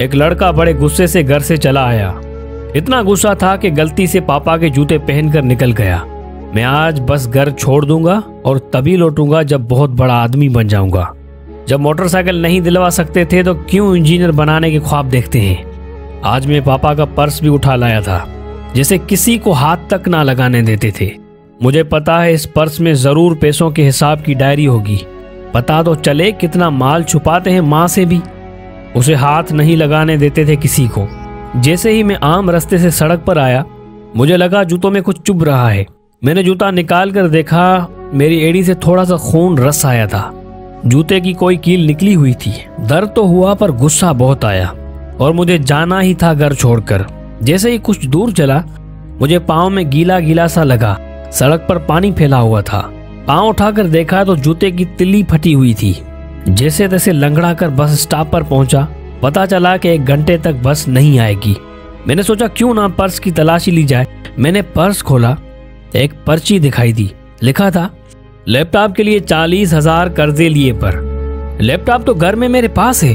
एक लड़का बड़े गुस्से से घर से चला आया। इतना गुस्सा था कि गलती से पापा के जूते पहनकर निकल गया। मैं आज बस घर छोड़ दूंगा और तभी लौटूंगा जब बहुत बड़ा आदमी बन जाऊंगा। जब मोटरसाइकिल नहीं दिलवा सकते थे तो क्यों इंजीनियर बनाने के ख्वाब देखते हैं। आज मैं पापा का पर्स भी उठा लाया था, जिसे किसी को हाथ तक ना लगाने देते थे। मुझे पता है इस पर्स में जरूर पैसों के हिसाब की डायरी होगी। पता तो चले कितना माल छुपाते हैं माँ से भी। उसे हाथ नहीं लगाने देते थे किसी को। जैसे ही मैं आम रास्ते से सड़क पर आया, मुझे लगा जूतों में कुछ चुभ रहा है। मैंने जूता निकाल कर देखा, मेरी एड़ी से थोड़ा सा खून रस आया था। जूते की कोई कील निकली हुई थी। दर्द तो हुआ पर गुस्सा बहुत आया और मुझे जाना ही था घर छोड़कर। जैसे ही कुछ दूर चला, मुझे पाँव में गीला गीला सा लगा। सड़क पर पानी फैला हुआ था। पाँव उठाकर देखा तो जूते की तिल्ली फटी हुई थी। जैसे तैसे लंगड़ा कर बस स्टॉप पर पहुंचा। पता चला कि 1 घंटे तक बस नहीं आएगी। मैंने सोचा क्यों ना पर्स की तलाशी ली जाए। मैंने पर्स खोला, एक पर्ची दिखाई दी। लिखा था, लैपटॉप के लिए 40,000 कर्जे लिए पर। लैपटॉप तो घर में मेरे पास है।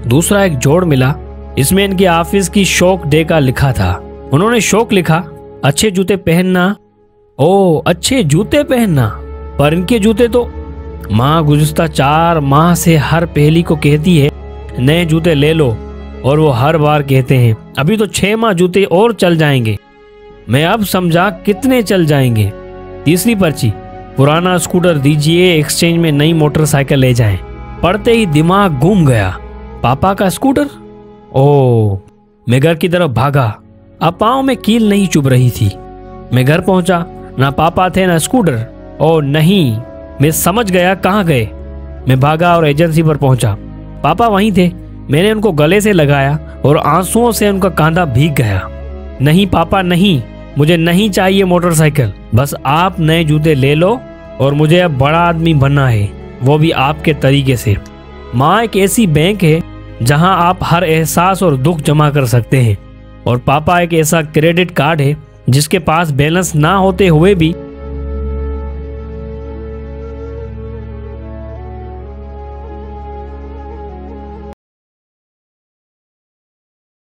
दूसरा एक जोड़ मिला, इसमें इनके ऑफिस की शौक डे का लिखा था। उन्होंने शौक लिखा, अच्छे जूते पहनना। ओ, अच्छे जूते पहनना, पर इनके जूते तो। माँ गुज़िश्ता 4 माह से हर पहेली को कहती है नए जूते ले लो, और वो हर बार कहते हैं अभी तो 6 माह जूते और चल जाएंगे। मैं अब समझा कितने चल जाएंगे। तीसरी पर्ची, पुराना स्कूटर दीजिए, एक्सचेंज में नई मोटरसाइकिल ले जाएं। पढ़ते ही दिमाग घूम गया। पापा का स्कूटर। ओ, मैं घर की तरफ भागा। अब पाँव में कील नहीं चुभ रही थी। मैं घर पहुंचा, ना पापा थे ना स्कूटर। ओ नहीं, मैं समझ गया कहाँ गए। मैं भागा और एजेंसी पर पहुंचा। पापा वहीं थे। मैंने उनको गले से लगाया और आंसुओं से उनका कांधा भीग गया। नहीं पापा नहीं, मुझे नहीं चाहिए मोटरसाइकिल। बस आप नए जूते ले लो और मुझे अब बड़ा आदमी बनना है, वो भी आपके तरीके से। माँ एक ऐसी बैंक है जहां आप हर एहसास और दुख जमा कर सकते हैं, और पापा एक ऐसा क्रेडिट कार्ड है जिसके पास बैलेंस ना होते हुए भी